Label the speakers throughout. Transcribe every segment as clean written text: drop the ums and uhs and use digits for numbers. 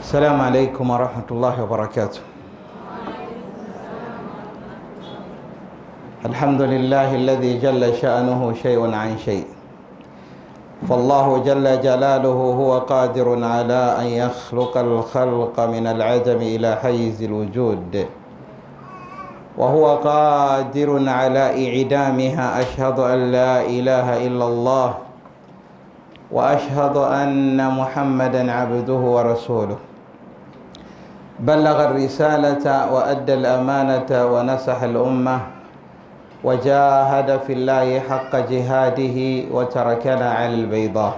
Speaker 1: السلام عليكم ورحمة الله وبركاته. الحمد لله الذي جل شأنه شيء عن شيء، فالله جل جلاله هو قادر على أن يخلق الخلق من العدم إلى حيز الوجود، وهو قادر على إعدامها. أشهد أن لا إله إلا الله وأشهد أن محمدا عبده ورسوله، بلغ الرسالة وأدى الأمانة ونصح الأمة وجاهد في الله حق جهاده وتركنا على البيضاء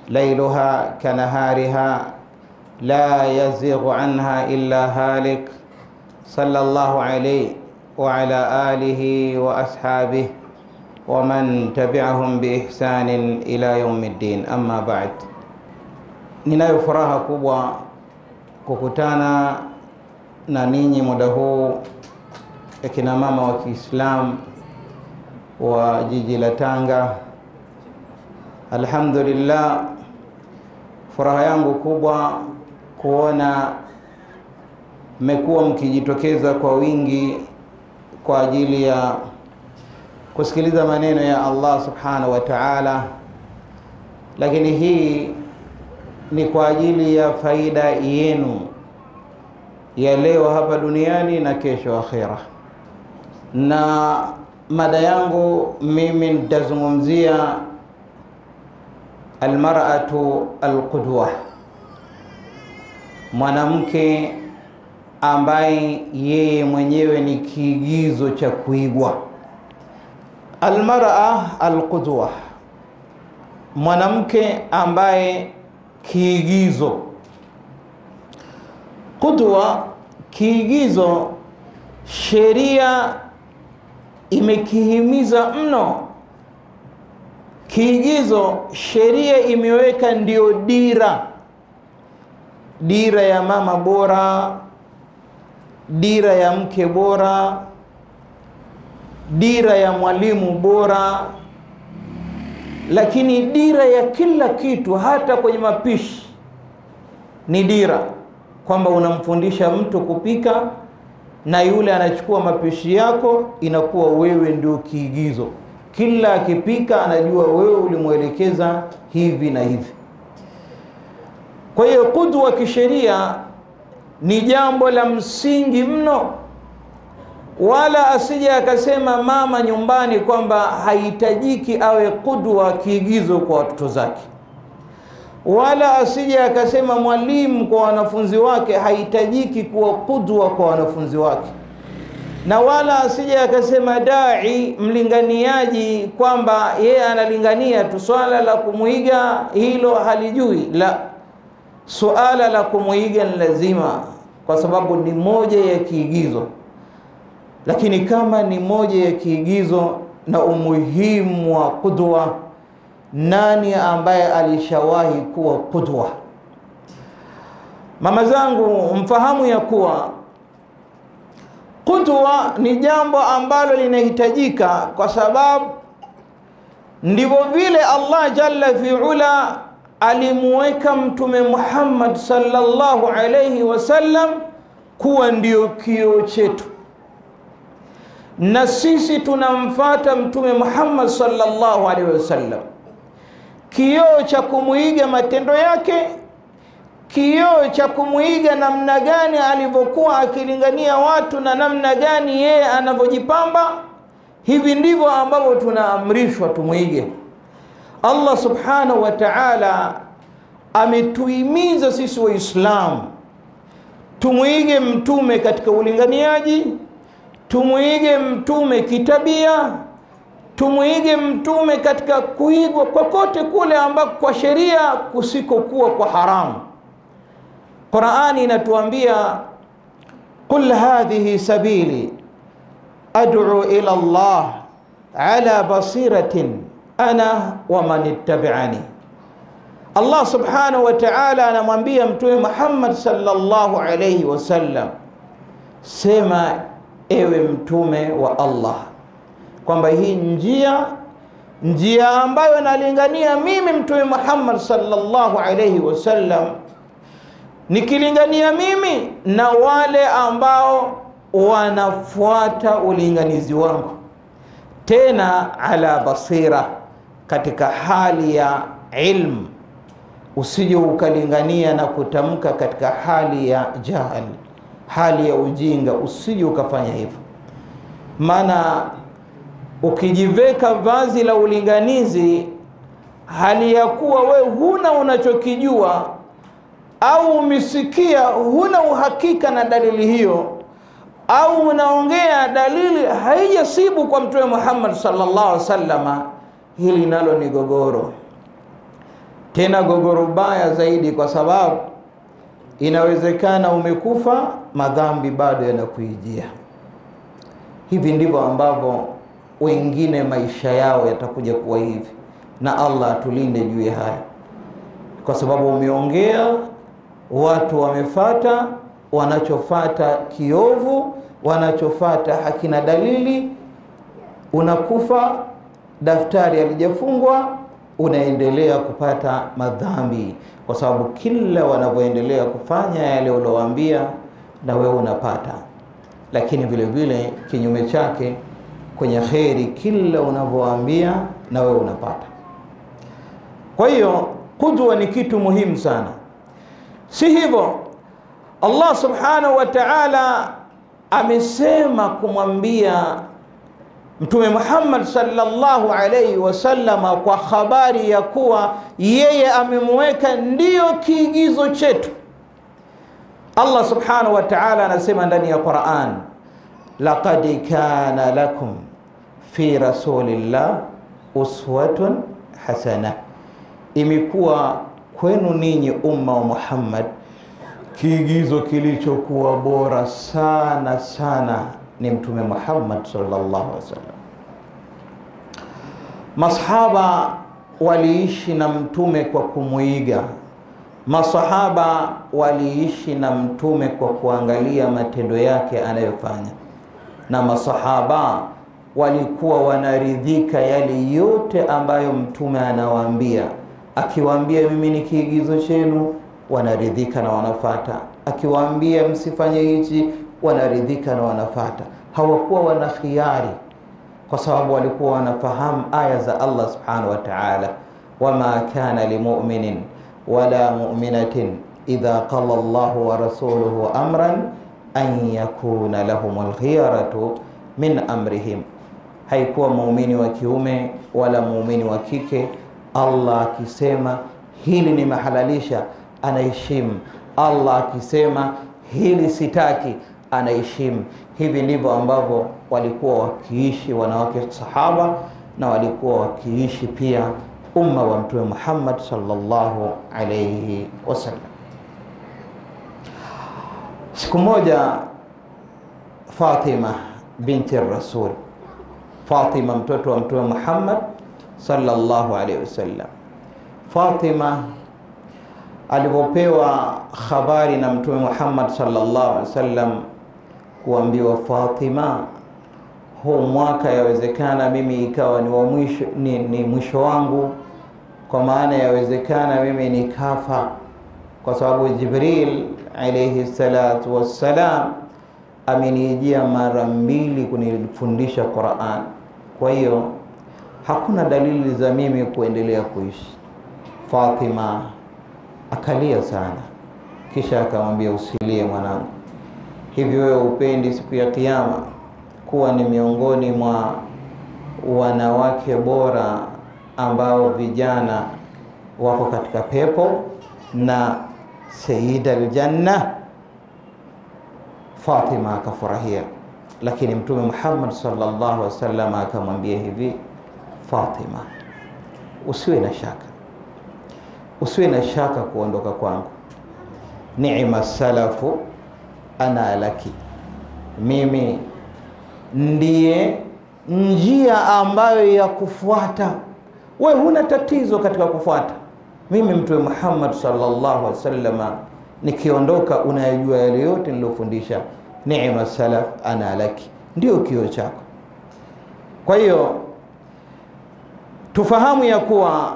Speaker 1: ليلها كنهارها لا يزيغ عنها إلا هالك، صلى الله عليه وعلى آله وأصحابه ومن تبعهم بإحسان إلى يوم الدين. أما بعد، ninayo furaha kubwa kukutana na ninyi muda huu akina mama wa Kiislamu wa jiji la Tanga. Alhamdulillah, furaha yangu kubwa kuona mmekuwa mkijitokeza kwa wingi kwa ajili ya kusikiliza maneno ya Allah subhanahu wa ta'ala, lakini hii ni kwa ajili ya faida yenu ya leo hapa duniani na kesho akhera. Na mada yangu mimi nitazungumzia almar'atu alqudwa, mwanamke ambaye yeye mwenyewe ni kiigizo cha kuigwa. Almar'a alqudwa, mwanamke ambaye kiigizo. Qudwa, kiigizo, sheria imekihimiza mno. Kiigizo sheria imeweka ndio dira ya mama bora, dira ya mke bora, dira ya mwalimu bora, lakini dira ya kila kitu, hata kwenye mapishi ni dira, kwamba unamfundisha mtu kupika na yule anachukua mapishi yako, inakuwa wewe ndio kiigizo. Kila akipika anajua wewe ulimuelekeza hivi na hivi. Kwa hiyo qudwa kisheria ni jambo la msingi mno, wala asije akasema mama nyumbani kwamba hahitajiki awe qudwa, kiigizo kwa watoto zake, wala asije akasema mwalimu kwa wanafunzi wake hahitajiki kuwa qudwa kwa wanafunzi wake, na wala asije akasema dai, mlinganiaji, kwamba yeye analingania tu, swala la kumuiga hilo halijui. La, suala la kumuiga ni lazima, kwa sababu ni moja ya kiigizo. Lakini kama ni moja ya kiigizo na umuhimu wa qudwa, nani ambaye alishawahi kuwa qudwa? Mama zangu, mfahamu ya kuwa qudwa ni jambo ambalo linahitajika, kwa sababu ndivyo vile Allah jalla fi'ala alimuweka Mtume Muhammad sallallahu alayhi wasallam kuwa ndio kioo chetu, na sisi tunamfuata Mtume Muhammad sallallahu alaihi wasallam, kioo cha kumuiga matendo yake, kioo cha kumuiga namna gani alivyokuwa akilingania watu na namna gani yeye anavyojipamba. Hivi ndivyo ambavyo tunaamrishwa tumuige. Allah subhanahu wa ta'ala ametuhimiza sisi Waislamu tumuige mtume katika ulinganiaji, tumuige mtume kitabia, tumuige mtume katika kuigwa kokote kule ambako kwa sheria kusikokuwa kwa haramu. Qur'ani inatuambia qul hadhihi sabili ad'u ila Allah ala basiratin ana wa man ittabi'ani. Allah subhanahu wa ta'ala anamwambia Mtume Muhammad sallallahu alayhi wasallam, sema ewe mtume wa Allah kwamba hii njia ambayo nalingania mimi Mtume Muhammad sallallahu alayhi wasallam nikilingania mimi na wale ambao wanafuata ulinganizi wangu, tena ala basira, katika hali ya ilmu. Usije ukalingania na kutamka katika hali ya jahal, hali ya ujinga. Usije ukafanya hivyo, maana ukijiveka vazi la ulinganizi hali ya kuwa we huna unachokijua au umesikia huna uhakika na dalili hiyo, au unaongea dalili haijasibu kwa Mtume Muhammad sallallahu alaihi wasallam, hili nalo ni gogoro, tena gogoro baya zaidi, kwa sababu inawezekana umekufa madhambi bado yanakuijia. Hivi ndivyo ambavyo wengine maisha yao yatakuja kuwa hivi, na Allah atulinde juu ya haya, kwa sababu umeongea, watu wamefata, wanachofata kiovu, wanachofata hakina dalili, unakufa, daftari halijafungwa, unaendelea kupata madhambi, kwa sababu kila wanavyoendelea kufanya yale uliowaambia na wewe unapata. Lakini vile vile kinyume chake, kwenye khairi kila unavyowaambia na wewe unapata. Kwa hiyo qudwa ni kitu muhimu sana. Si hivyo, Allah subhanahu wa ta'ala amesema kumwambia Mtume Muhammad sallallahu alayhi wasallam kwa habari ya kuwa yeye amemweka ndiyo kiigizo chetu. Allah subhanahu wa ta'ala anasema ndani ya Qur'an, laqad kana lakum fi rasulillah uswatun hasana, imekuwa kwenu ninyi umma wa Muhammad kiigizo kilichokuwa bora sana sana ni Mtume Muhammad sallallahu alaihi wasallam. Masahaba waliishi na Mtume kwa kumuiga. Masahaba waliishi na Mtume kwa kuangalia matendo yake anayofanya, na masahaba walikuwa wanaridhika yale yote ambayo Mtume anawaambia. Akiwaambia mimi ni kiigizo chenu, wanaridhika na wanafata. Akiwaambia msifanye hichi, wanaridhika na wanafata. Hawakuwa wana khiari, kwa sababu walikuwa wanafahamu aya za Allah subhanahu wa ta'ala, wama kana limu'minin wala mu'minatin idha qala Allahu wa rasuluhu amran an yakuna lahumul khiyaratu min amrihim. Haikuwa muumini wa kiume wala muumini wa kike, Allah akisema hili ni mahalalisha, anaheshimu. Allah akisema hili sitaki, anaheshimu. Hivi ndivyo ambavyo walikuwa wakiishi wanawake sahaba, na walikuwa wakiishi pia umma wa Mtume Muhammad sallallahu alayhi wasallam. Siku moja Fatima binti Rasul, Fatima mtoto wa Mtume Muhammad sallallahu alayhi wasallam, Fatima alipopewa habari na Mtume Muhammad sallallahu alaihi wasallam kuambiwa, Fatima, huu mwaka yawezekana mimi ikawa ni wa mwisho, ni mwisho wangu, kwa maana yawezekana mimi nikafa, kwa sababu Jibril alayhi salatu wassalam amenijia mara 2 kunifundisha Qur'an. Kwa hiyo hakuna dalili za mimi kuendelea kuishi. Fatima akalia sana, kisha akamwambia, usilie mwanangu, hivi wewe upendi siku ya kiyama kuwa ni miongoni mwa wanawake bora ambao vijana wako katika pepo na sayyida aljanna? Fatima akafurahia, lakini Mtume Muhammad sallallahu alaihi wasallam akamwambia hivi, Fatima, usiwe na shaka, usiwe na shaka kuondoka kwangu. Ni'ma salafu ana laki, mimi ndiye njia ambayo ya kufuata. Wewe huna tatizo katika kufuata mimi Mtume Muhammad sallallahu alaihi wasallam, nikiondoka unayajua yale yote nilofundisha. Ni'ma salaf ana laki, ndio kio chako. Kwa hiyo tufahamu ya kuwa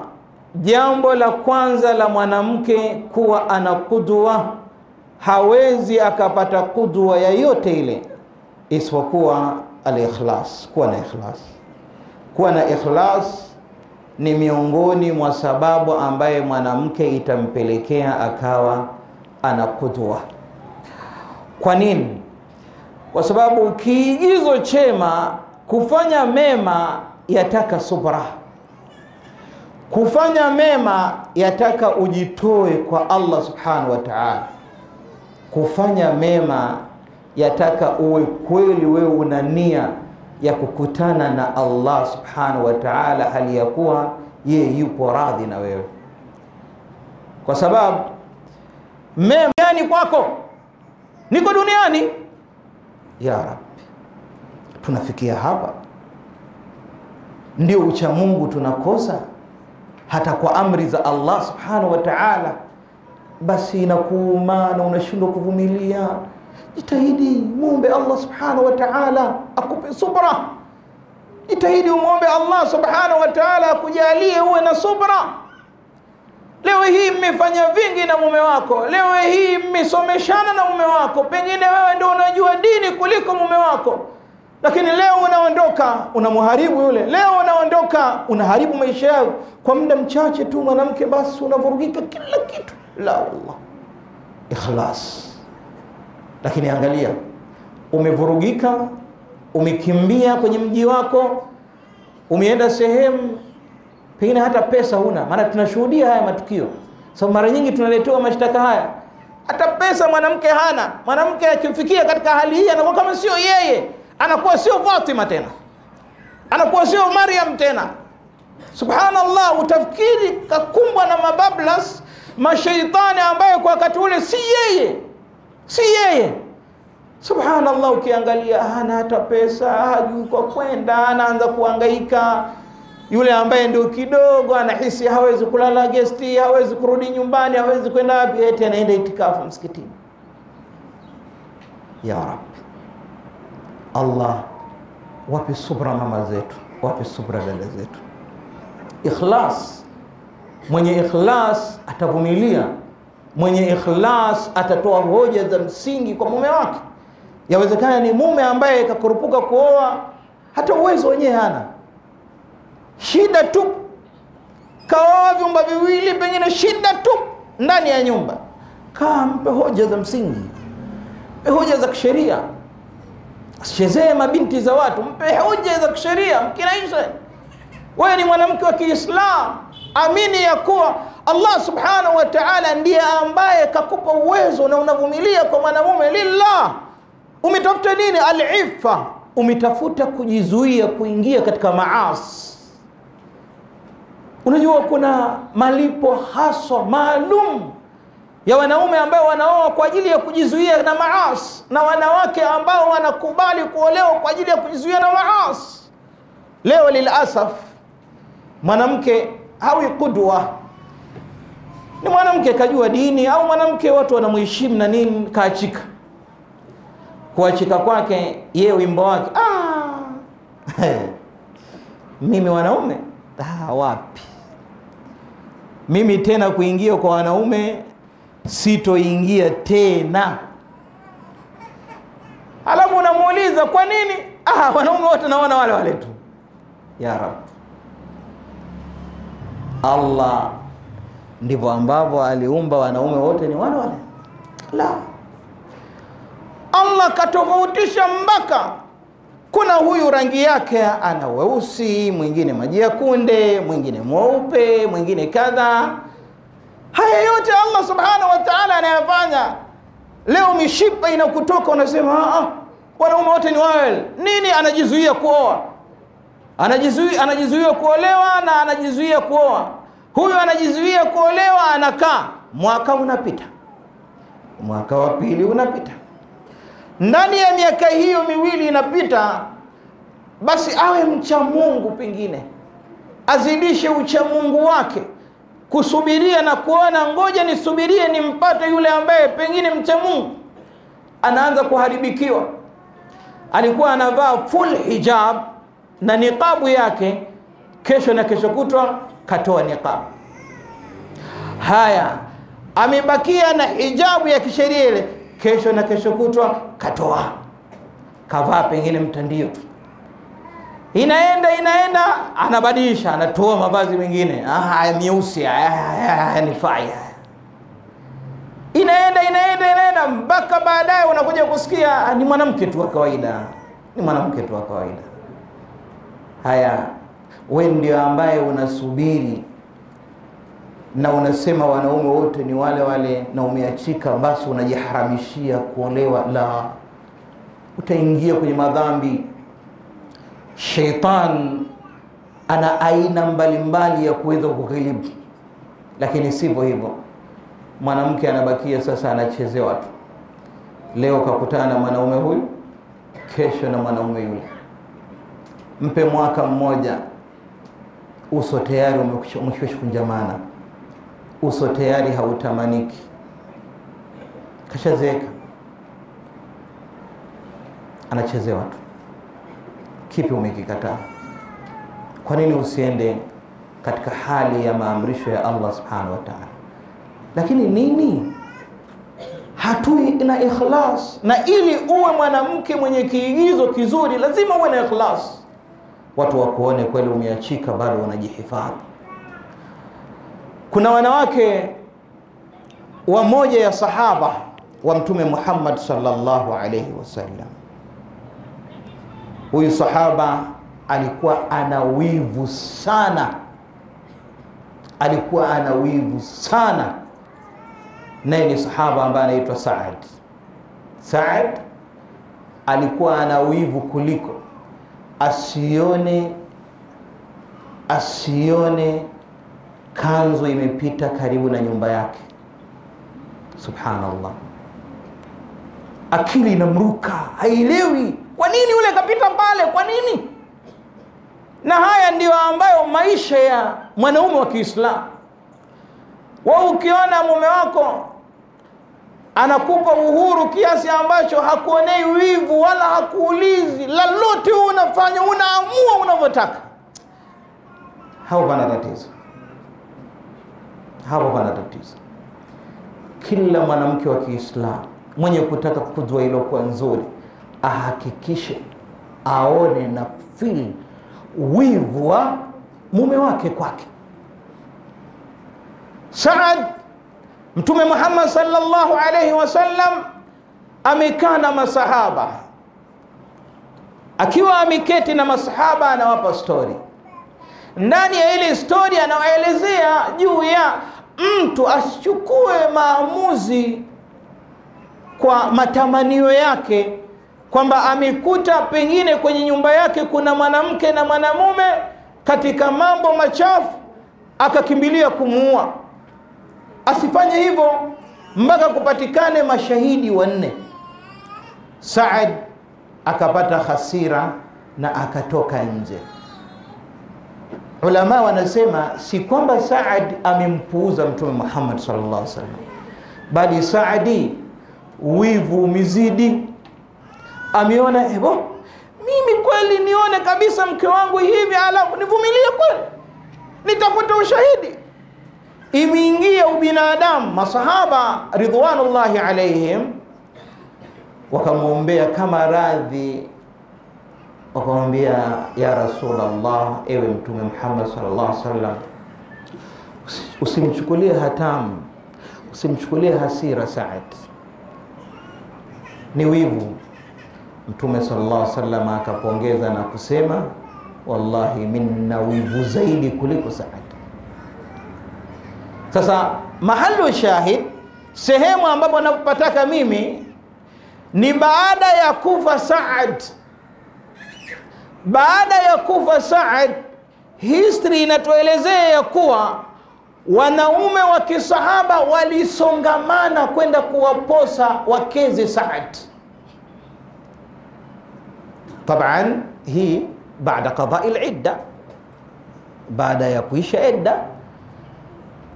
Speaker 1: jambo la kwanza la mwanamke kuwa ana kudwa hawezi akapata kudwa yoyote ile isipokuwa al-ikhlas. Kuwa na ikhlas. Kuwa na ikhlas ni miongoni mwa sababu ambaye mwanamke itampelekea akawa ana kudwa. Kwa nini? Kwa sababu kiigizo chema, kufanya mema yataka subra. Kufanya mema yataka ujitoe kwa Allah subhanahu wa ta'ala. Kufanya mema yataka uwe kweli wewe una nia ya kukutana na Allah subhanahu wa ta'ala, hali ya kuwa yeye yupo radhi na wewe. Kwa sababu mema yani kwako, niko duniani, ya Rabbi, tunafikia hapa ndio ucha Mungu tunakosa hata kwa amri za Allah subhanahu wa ta'ala, basi inakuuma na unashindwa kuvumilia. Jitahidi muombe Allah subhanahu wa ta'ala akupe subra. Jitahidi muombe Allah subhanahu wa ta'ala akujalie uwe na subra. Leo hii mmefanya vingi na mume wako, leo hii mmesomeshana na mume wako, pengine wewe ndio unajua dini kuliko mume wako, lakini leo unaondoka unamharibu yule. Leo unaondoka unaharibu maisha yako kwa muda mchache tu, mwanamke, basi unavurugika kila kitu. La wallah, ikhlas. Lakini angalia, umevurugika, umekimbia kwenye mji wako, umeenda sehemu pengine hata pesa huna. Maana tunashuhudia haya matukio. So mara nyingi tunaletewa mashtaka haya. Hata pesa mwanamke hana. Mwanamke akifikia katika hali hii anakuwa kama sio yeye, anakuwa sio Fatima tena, anakuwa sio Maryam tena. Subhanallah, utafikiri kakumbwa na mabablas, mashaitani ambayo kwa wakati ule si yeye. Si yeye. Subhanallah, ukiangalia hana hata pesa, hajui kwa kwenda, anaanza kuhangaika. Yule ambaye ndio kidogo anahisi hawezi kulala gesti, hawezi kurudi nyumbani, hawezi kwenda wapi, eti anaenda itikafu msikitini. Ya Rabbi, Allah wape subra mama zetu, wape subra dada zetu. Ikhlas. Mwenye ikhlas atavumilia. Mwenye ikhlas atatoa hoja za msingi kwa mume wake. Yawezekana ni mume ambaye kakurupuka kuoa, hata uwezo wenyewe hana, shida tu, kaoa vyumba viwili, pengine shida tu ndani ya nyumba. Mpe hoja za msingi, mpe hoja za kisheria. Asichezee mabinti za watu, mpe hoja za kisheria, mkinaisha. Wewe ni mwanamke wa Kiislamu, amini ya kuwa Allah subhanahu wa ta'ala ndiye ambaye kakupa uwezo na unavumilia kwa mwanamume lillah. Umetafuta nini? Al-iffa. Umetafuta kujizuia kuingia katika maasi. Unajua kuna malipo haswa maalum ya wanaume ambao wanaoa kwa ajili ya kujizuia na maasi, na wanawake ambao wanakubali kuolewa kwa ajili ya kujizuia na maasi. Leo lilasaf mwanamke hawi kudwa. Ni mwanamke kajua dini, au mwanamke watu wanamheshimu na nini, kaachika. Kuachika kwake yeye wimbo wake, mimi wanaume wapi, mimi tena kuingia kwa wanaume sitoingia tena. Alafu unamuuliza kwa nini? Wanaume wote naona wale wale tu. Ya Rabbi, Allah ndivyo ambavyo aliumba wanaume wote ni wale wale? La. Allah katofautisha mpaka kuna huyu rangi yake ana weusi, mwingine maji ya kunde, mwingine mweupe, mwingine kadha. Haya yote Allah subhanahu wa ta'ala anayafanya. Leo mishipa inakutoka unasema wanaume wote ni wale. Nini? Anajizuia kuoa, anajizuia kuolewa na anajizuia kuoa. Huyu anajizuia kuolewa, anakaa, mwaka unapita, mwaka wa pili unapita. Ndani ya miaka hiyo miwili inapita, basi awe mcha Mungu, pengine azidishe ucha Mungu wake, kusubiria na kuona ngoja nisubirie nimpate yule ambaye pengine mcha Mungu. Anaanza kuharibikiwa. Alikuwa anavaa full hijab na niqabu yake, kesho na kesho kutwa katoa niqab. Haya, amebakia na hijabu ya kisheria ile, kesho na kesho kutwa katoa, kavaa pengine mtandio tu, inaenda anabadilisha, anatoa mavazi mengine, haya mieusi, haya ni faya, inaenda mpaka baadaye unakuja kusikia ni mwanamke tu wa kawaida, ni mwanamke tu wa kawaida. Haya, wewe ndio ambaye unasubiri na unasema wanaume wote ni wale wale na umeachika, basi unajiharamishia kuolewa. La, utaingia kwenye madhambi. Shaitan ana aina mbalimbali ya kuweza kughilibu, lakini sivyo hivyo. Mwanamke anabakia sasa anachezewa tu. Leo kakutana na mwanaume huyu, kesho na mwanaume yule. Mpe mwaka mmoja, uso tayari umekwisha kunjamana, uso tayari hautamaniki, kashazeka, anachezewa tu. Kipi umekikataa? Kwa nini usiende katika hali ya maamrisho ya Allah subhanahu wa ta'ala? Lakini nini? Hatui na ikhlas. Na ili uwe mwanamke mwenye kiigizo kizuri, lazima uwe na ikhlas. Watu wakuone kweli umeachika, bado unajihifadhi. Kuna wanawake wa moja ya sahaba wa Mtume Muhammad sallallahu alayhi wasallam. Huyu sahaba alikuwa ana wivu sana, naye ni sahaba ambaye anaitwa Saad. Alikuwa ana wivu kuliko asione kanzu imepita karibu na nyumba yake. Subhanallah, akili inamruka, haielewi kwa nini yule kapita pale, kwa nini? Na haya ndio ambayo maisha ya mwanaume wa Kiislamu. Wewe ukiona mume wako anakupa uhuru kiasi ambacho hakuonei wivu wala hakuulizi, lolote unafanya, unaamua unavyotaka, hapo pana tatizo. Kila mwanamke wa Kiislamu mwenye kutaka kujua hilo kwa nzuri, ahakikishe aone na feel wivu wa mume wake kwake. Saad, Mtume Muhammad sallallahu alayhi wasallam amekaa na masahaba. Akiwa ameketi na masahaba, anawapa story. Ndani ya ile story anawaelezea juu ya mtu asichukue maamuzi kwa matamanio yake, kwamba amekuta pengine kwenye nyumba yake kuna mwanamke na mwanamume katika mambo machafu, akakimbilia kumuua. Asifanye hivyo mpaka kupatikane mashahidi 4. Saad akapata hasira na akatoka nje. Ulama wanasema si kwamba Saad amempuuza Mtume Muhammad sallallahu alaihi wasallam, bali Saadi wivu umezidi. Ameona mimi kweli nione kabisa mke wangu hivi, alafu nivumilie kweli, nitafuta ushahidi. Imeingia ubinadamu. Masahaba ridwanullahi alaihim wakamwombea kama radhi, wakamwambia, ya Rasulullah, ewe Mtume Muhammad sallallahu alaihi wasallam, usimchukulie hatamu, usimchukulie hasira Saad, ni wivu. Mtume sallallahu alaihi wasallam akapongeza na kusema, wallahi minna wivu zaidi kuliko Saad. Sasa mahali shahid, sehemu ambapo napataka mimi ni baada ya kufa Saad. Baada ya kufa Saad, history inatuelezea ya kuwa wanaume wa kisahaba walisongamana kwenda kuwaposa wakeze Saad. Taban hii baada qada'i al-idda, baada ya kuisha idda,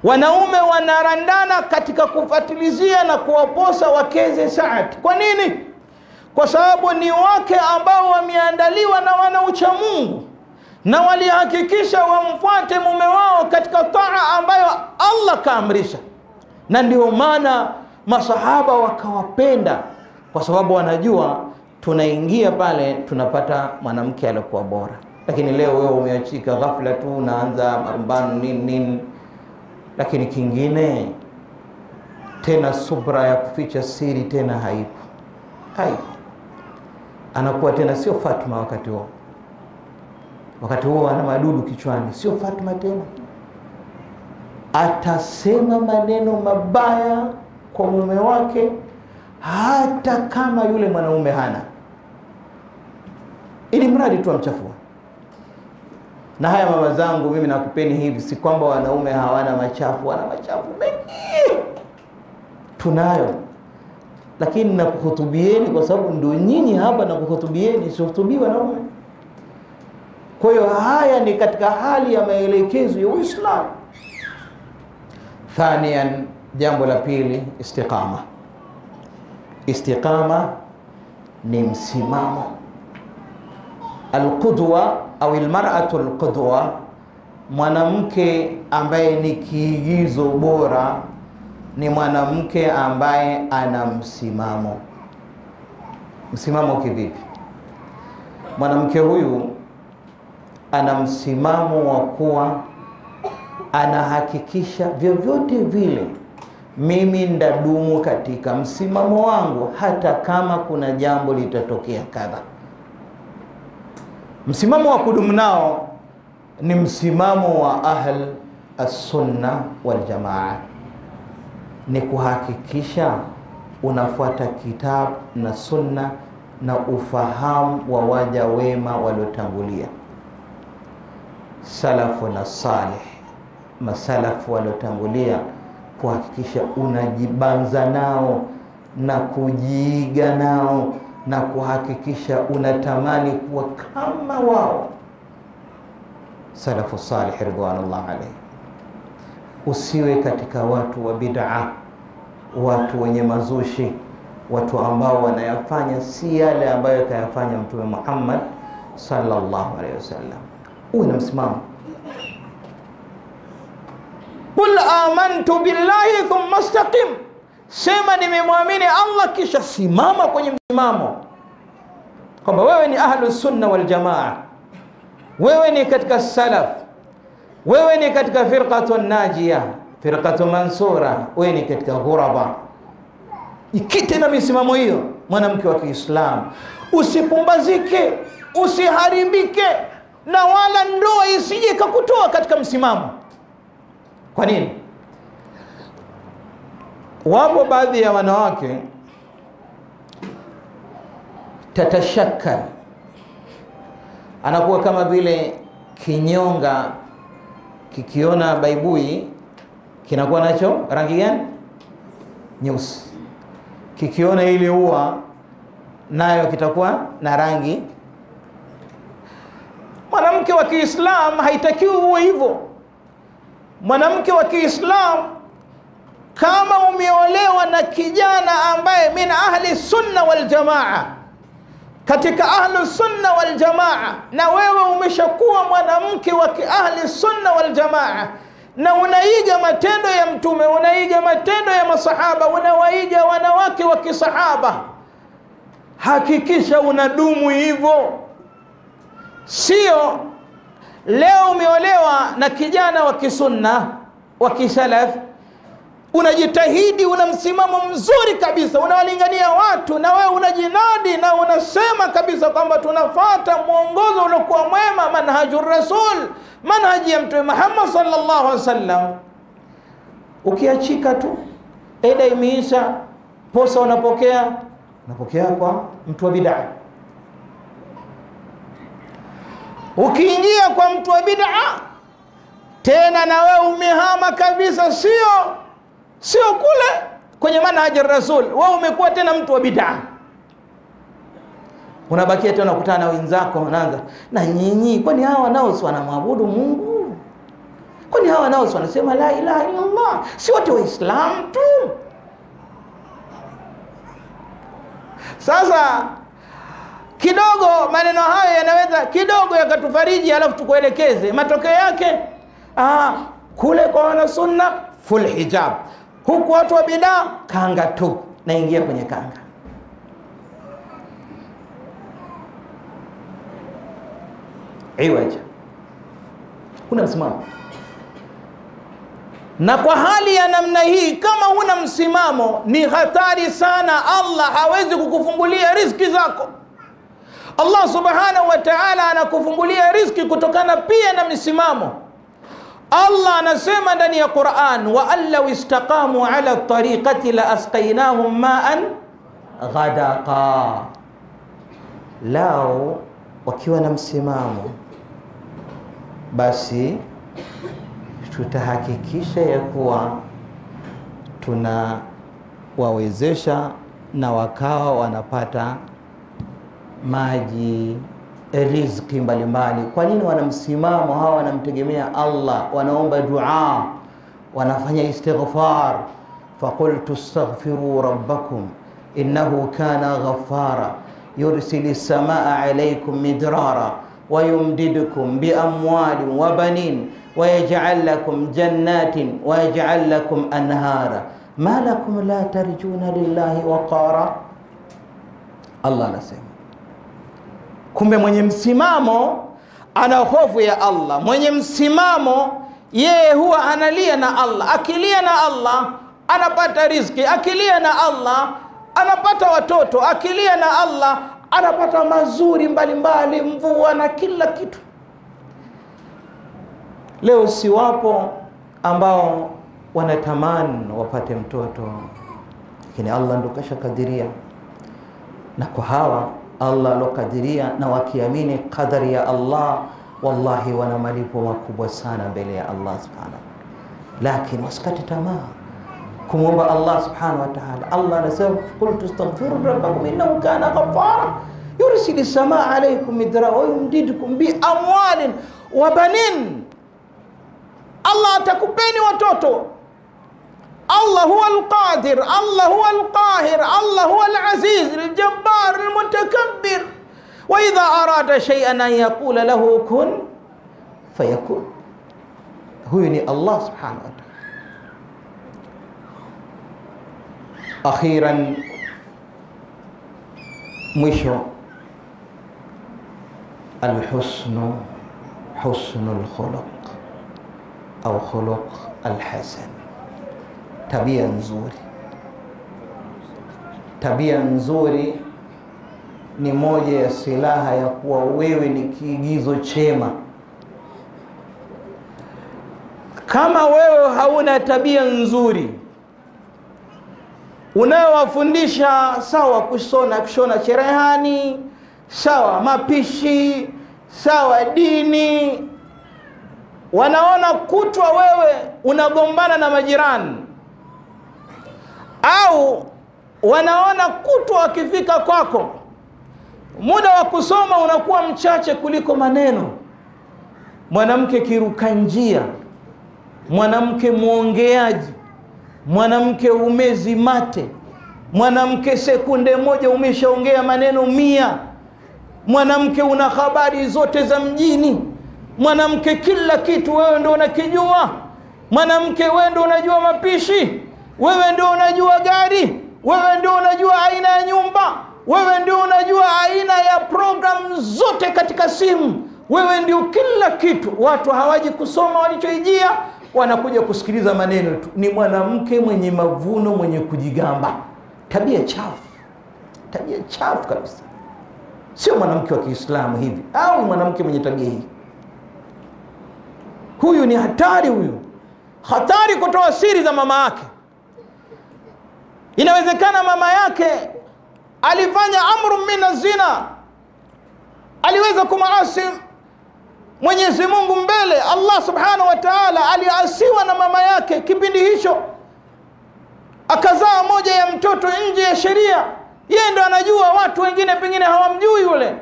Speaker 1: wanaume wanarandana katika kufatilizia na kuwaposa wakeze Saad. Kwa nini? Kwa sababu ni wake ambao wameandaliwa na wanaucha Mungu, na walihakikisha wamfuate mume wao katika taa ambayo Allah kaamrisha. Na ndio maana masahaba wakawapenda, kwa sababu wanajua tunaingia pale tunapata mwanamke aliyokuwa bora. Lakini leo wewe umeachika ghafla tu unaanza marumbano nini. Lakini kingine tena, subra ya kuficha siri tena haipo. Anakuwa tena sio Fatma wakati huo ana madudu kichwani, sio Fatma tena. Atasema maneno mabaya kwa mume wake hata kama yule mwanaume hana, ili mradi tu amchafua. Na haya mama zangu, mimi nakupeni hivi, si kwamba wanaume hawana machafu, wana machafu mengi, tunayo. Lakini nakuhutubieni kwa sababu ndio nyinyi hapa, nakuhutubieni, sihutubii wanaume. Kwa hiyo haya ni katika hali ya maelekezo ya Uislamu. Thaniyan, jambo la pili, istiqama. Istiqama ni msimamo. Alqudwa au almar'atu alqudwa, mwanamke ambaye ni kiigizo bora, ni mwanamke ambaye ana msimamo. Msimamo kivipi? Mwanamke huyu ana msimamo wa kuwa anahakikisha vyovyote vile mimi ndadumu katika msimamo wangu hata kama kuna jambo litatokea kadha. Msimamo wa kudumu nao ni msimamo wa ahl as-sunna wal jamaa, ni kuhakikisha unafuata kitabu na sunna na ufahamu wa waja wema waliotangulia, salafu na salih, masalafu waliotangulia, kuhakikisha unajibanza nao na kujiiga nao na kuhakikisha unatamani kuwa kama wao. Salafu salih ridwanullah alayhi. Usiwe katika watu wa bid'a, watu wenye mazushi, watu ambao wanayafanya si yale ambayo kayafanya Mtume Muhammad sallallahu alayhi wasallam. Uwe na msimamo. Qul amantu billahi thumma istaqim, sema nimemwamini Allah kisha simama kwenye msimamo, kwamba wewe ni ahlus sunna wal jamaa, wewe ni katika salaf, wewe ni katika firqatun najia, firqatu mansura, wewe ni katika ghuraba. Ikite na misimamo hiyo, mwanamke wa Kiislamu. Usipumbazike, usiharibike, na wala ndoa isije kukutoa katika msimamo. Kwa nini? Wapo baadhi ya wanawake tatashakal, anakuwa kama vile kinyonga kikiona baibui kinakuwa nacho rangi gani? Nyeusi. Kikiona ile ua nayo kitakuwa na rangi. Mwanamke wa Kiislamu haitakiwi uwe hivyo. Mwanamke wa Kiislamu, kama umeolewa na kijana ambaye min ahli sunna wal jamaa, katika ahli sunna wal jamaa, na wewe umeshakuwa mwanamke wa ahli sunna wal jamaa, na unaiga matendo ya Mtume, unaiga matendo ya masahaba, unawaiga wanawake wa kisahaba, hakikisha unadumu hivyo. Sio leo umeolewa na kijana wa kisunna wa kisalaf, unajitahidi, una msimamo mzuri kabisa, unawalingania watu, na wewe unajinadi na unasema kabisa kwamba tunafuata mwongozo uliokuwa mwema, manhajur rasul, manhaji ya Mtume Muhammad sallallahu alaihi wasallam. Ukiachika tu, eda imeisha, posa unapokea kwa mtu wa bid'a. Ukiingia kwa mtu wa bid'a tena, na wewe umehama kabisa, sio kule kwenye manhaji ya Rasul, wewe umekuwa tena mtu wa bid'a. Unabakia tena kukutana na wenzako, unaanza na nyinyi, kwani hawa nao si wanamwabudu Mungu? Kwani hawa nao si wanasema la ilaha illa Allah? Si wote waislamu tu? Sasa kidogo maneno hayo yanaweza kidogo yakatufariji, alafu tukuelekeze matokeo yake. Kule kwa wana sunna full hijab, huku watu wa bidaa kanga tu, naingia kwenye kanga. Iwaja kuna msimamo. Na kwa hali ya namna hii, kama huna msimamo, ni hatari sana. Allah hawezi kukufungulia riziki zako. Allah subhanahu wa ta'ala anakufungulia riziki kutokana pia na msimamo. Allah anasema ndani ya Qur'an, wa allau istaqamu ala tariqati la asqaynahum ma'an ghadaqa. Lao wakiwa na msimamo, basi tutahakikisha ya kuwa tunawawezesha na wakawa wanapata maji, riziki mbalimbali. Kwa nini? Wana msimamo hawa, wanamtegemea Allah, wanaomba dua, wanafanya istighfar. Faqultu astaghfiru rabbakum innahu kana ghaffara yursilis samaa alaykum midrara wa yumdidukum bi amwalin wa banin wa yaj'al lakum jannatin wa yaj'al lakum anhara ma lakum la tarjuna lillahi waqara. Allah anasema, kumbe mwenye msimamo ana hofu ya Allah. Mwenye msimamo yeye huwa analia na Allah. Akilia na Allah anapata riziki, akilia na Allah anapata watoto, akilia na Allah anapata mazuri mbalimbali, mvua na kila kitu. Leo si wapo ambao wanatamani wapate mtoto, lakini Allah ndo kashakadiria. Na kwa hawa Allah alokadiria na wakiamini qadari ya Allah, wallahi wana malipo makubwa sana mbele ya Allah subhanahu. Lakini wasikate tamaa kumwomba Allah subhanahu wa ta'ala. Allah anasema, qultu astaghfiru rabbakum innahu kana ghaffara yursilis samaa alaykum midrara wa yumdidukum bi amwalin wa banin. Allah atakupeni watoto. Allah huwa al-qadir, Allah huwa al-qahir, Allah huwa al-aziz, al-jabbar, al-mutakabbir. Wa idha arada shay'an an yaqula lahu kun fayakun. Huyu ni Allah subhanahu wa ta'ala. Akhiran, mwisho, al-husnu husnul khuluq au khuluq al-hasan. Tabia nzuri. Tabia nzuri ni moja ya silaha ya kuwa wewe ni kiigizo chema. Kama wewe hauna tabia nzuri, unawafundisha sawa kushona cherehani, sawa mapishi, sawa dini, wanaona kutwa wewe unagombana na majirani, au wanaona kutwa wakifika kwako muda wa kusoma unakuwa mchache kuliko maneno. Mwanamke kiruka njia, mwanamke muongeaji, mwanamke umezi mate, mwanamke sekunde moja umeshaongea maneno 100, mwanamke una habari zote za mjini, mwanamke kila kitu wewe ndio unakijua, mwanamke wewe ndio unajua mapishi, wewe ndio unajua gari, wewe ndio unajua aina ya nyumba, wewe ndio unajua aina ya program zote katika simu, wewe ndio kila kitu. Watu hawaji kusoma walichoijia, wanakuja kusikiliza maneno tu. Ni mwanamke mwenye mavuno, mwenye kujigamba. Tabia chafu, tabia chafu kabisa. Sio mwanamke wa Kiislamu hivi, au mwanamke mwenye tabia hii. Huyu ni hatari, huyu hatari kutoa siri za mama yake. Inawezekana mama yake alifanya amru mina zina, aliweza kumaasi Mwenyezi Mungu mbele. Allah subhanahu wa ta'ala aliasiwa na mama yake kipindi hicho, akazaa moja ya mtoto nje ya sheria. Yeye ndo anajua, watu wengine pengine hawamjui yule.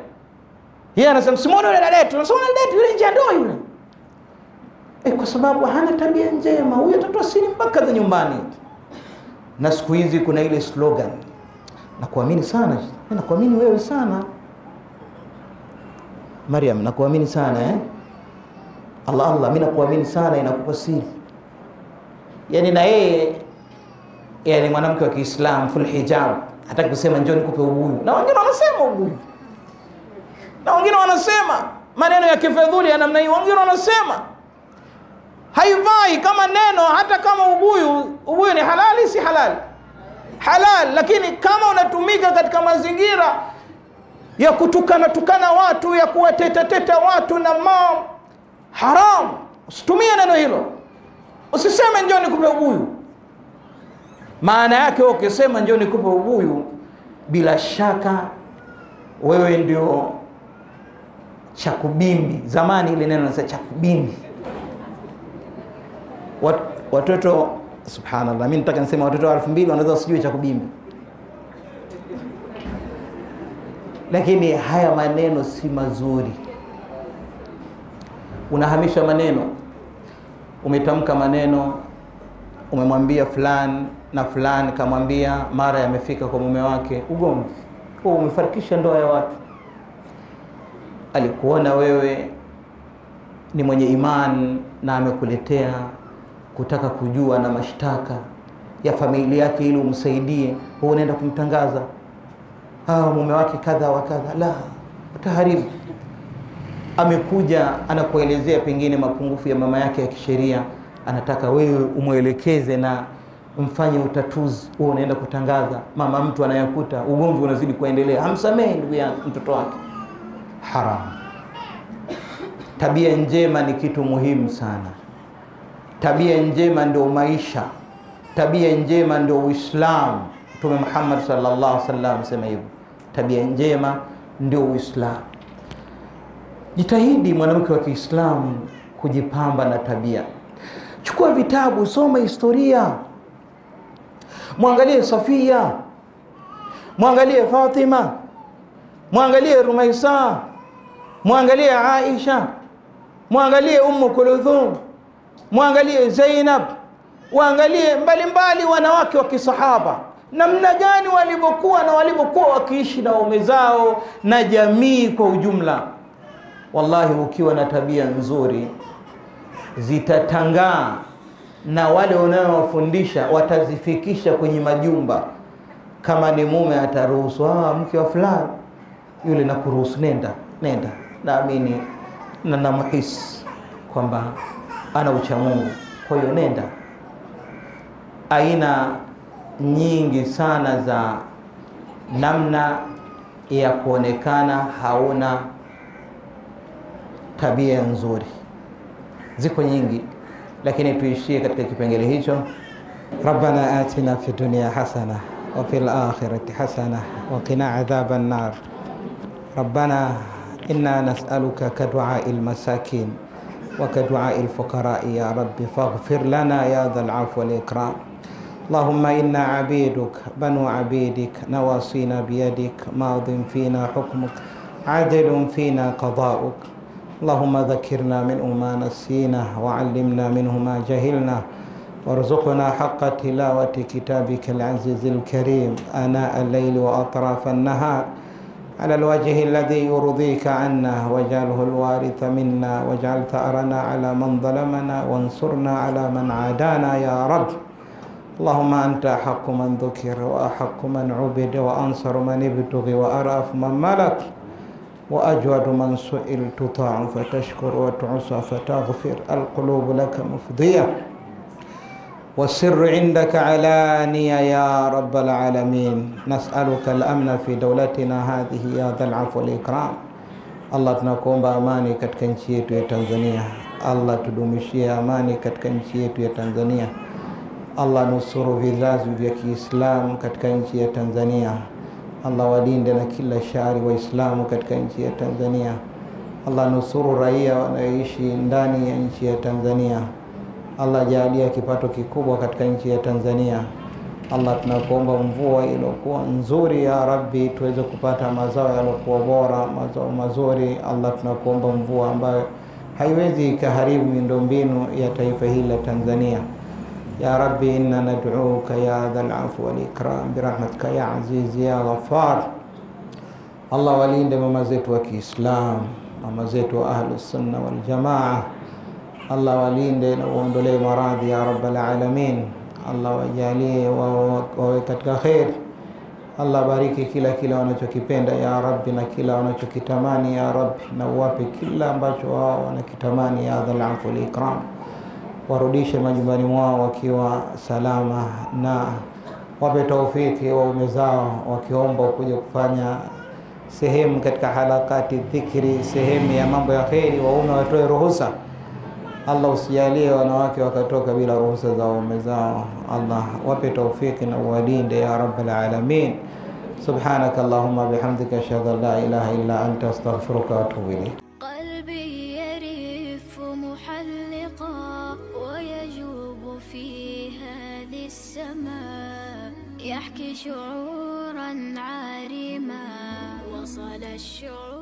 Speaker 1: Yeye anasema simuone yule dada yetu, simuone dada yetu yule nje ndo yule. Kwa sababu hana tabia njema, huyo atatoa siri mpaka za nyumbani. Na siku hizi kuna ile slogan, nakuamini sana, nakuamini wewe sana Maryam, nakuamini sana Allah, mimi nakuamini sana, inakupa siri. Yani na yeye yani mwanamke wa Kiislamu full hijab, hataki kusema njoo nikupe ubuyu. Na wengine wanasema ubuyu, na wengine wanasema maneno ya kifedhuli ya namna hiyo. Wengine wanasema haifai kama neno, hata kama ubuyu ni halali, si halali, halal, lakini kama unatumika katika mazingira ya kutukana watu, ya kuwateta watu na haram, usitumie neno hilo. Usiseme njoo nikupe ubuyu. Maana yake ukisema njoo nikupe ubuyu, bila shaka wewe ndio chakubimbi. Zamani ile neno nasema chakubimbi. Watoto, subhanallah, mimi nataka niseme watoto wa 2000 wanaweza usijue chakubimbi. Lakini haya maneno si mazuri. Unahamisha maneno, umetamka maneno, umemwambia fulani na fulani kamwambia, mara yamefika kwa mume wake, ugomvi. Umefarikisha ndoa ya watu. Alikuona wewe ni mwenye imani na amekuletea kutaka kujua na mashtaka ya familia yake ili umsaidie, wewe unaenda kumtangaza mume wake kadha wa kadha. La, utaharibu. Amekuja anakuelezea pengine mapungufu ya mama yake ya kisheria, anataka wewe umuelekeze na umfanye utatuzi, wewe unaenda kutangaza. Mama mtu anayakuta, ugomvi unazidi kuendelea, hamsamehi ndugu yake, mtoto wake. Haram. Tabia njema ni kitu muhimu sana. Tabia njema ndio maisha, tabia njema ndio Uislamu. Mtume Muhammad sallallahu alaihi wasallam sema hivyo, tabia njema ndio Uislamu. Jitahidi mwanamke wa Kiislamu kujipamba na tabia. Chukua vitabu, soma historia. Muangalie Safia, muangalie Fatima, muangalie Rumaisa, muangalie Aisha, muangalie Kulthum, muangalie Zainab, waangalie mbalimbali wanawake wa kisahaba, namna gani walivyokuwa wakiishi na waume zao na jamii kwa ujumla. Wallahi, ukiwa na tabia nzuri zitatangaa, na wale unaowafundisha watazifikisha kwenye majumba. Kama ni mume ataruhusu, mke wa fulani yule na kuruhusu, nenda, naamini na namuhisi kwamba ana ucha Mungu, kwa hiyo nenda. Aina nyingi sana za namna ya kuonekana hauna tabia nzuri, ziko nyingi, lakini tuishie katika kipengele hicho. Rabbana atina fi dunya hasana wa fil akhirati hasana wa qina adhaban nar. Rabbana inna nas'aluka kadu'a'il masakin wa kadu'a'il fuqara'i ya rabbi faghfir lana ya dhal 'afwi wal ikram. اللهم إنا عبيدك بنو عبيدك نواصينا بيدك ماض فينا حكمك عدل فينا قضاؤك. اللهم ذكرنا منه ما نسينا وعلمنا منه ما جهلنا وارزقنا حق تلاوة كتابك العزيز الكريم آناء الليل وأطراف النهار على الوجه الذي يرضيك عنا، واجعله الوارث منا واجعل ثأرنا على من ظلمنا وانصرنا على من عادانا يا رب. اللهم أنت أحق من ذكر وأحق من عبد وأنصر من ابتغي وأرأف من ملك وأجود من سئل تطاع فتشكر وتعصى فتغفر. القلوب لك مفضية والسر عندك علانية يا رب العالمين. نسألك الأمن في دولتنا هذه يا ذا العفو والإكرام. الله tunakuomba amani katika nchi yetu ya Tanzania. Allah tudumishie amani katika nchi yetu ya Tanzania. Allah nusuru vizazi vya Kiislamu katika nchi ya Tanzania. Allah walinde na kila shari Waislamu katika nchi ya Tanzania. Allah nusuru raia wanaoishi ndani ya nchi ya Tanzania. Allah jalia kipato kikubwa katika nchi ya Tanzania. Allah tunakuomba mvua iliyokuwa nzuri ya Rabbi, tuweze kupata mazao yaliyokuwa bora, mazao mazuri. Allah tunakuomba mvua ambayo haiwezi ikaharibu miundombinu ya taifa hili la Tanzania. Ya Rabbi, inna nad'uka ya dhal afwi wal ikram birahmatika ya aziz ya ghafar. Allah walinde mama zetu wa Kiislamu, mama zetu wa Ahlus Sunna wal Jamaa. Allah walinde na uondolee maradhi ya rabbal alamin. Allah wajalie wawe katika khair. Allah bariki kila wanachokipenda ya Rabbi, na kila wanachokitamani ya Rabbi, na uwape kila ambacho wao wanakitamani ya dhal afwi wal ikram. Warudishe majumbani mwao wakiwa salama, na wape taufiki waume zao wakiomba kuja kufanya sehemu katika halakati dhikri, sehemu ya mambo ya khairi, waume watoe ruhusa. Allah usijalie wanawake wakatoka bila ruhusa za waume zao. Allah wape taufiki na uwalinde ya rabbal alamin. Subhanaka Allahumma bihamdika ashhadu an la ilaha illa anta astaghfiruka wa atubu ilayk.
Speaker 2: قلبي يرف محلقا ويجوب في هذه السماء، يحكي شعورا عارما وصل الشعور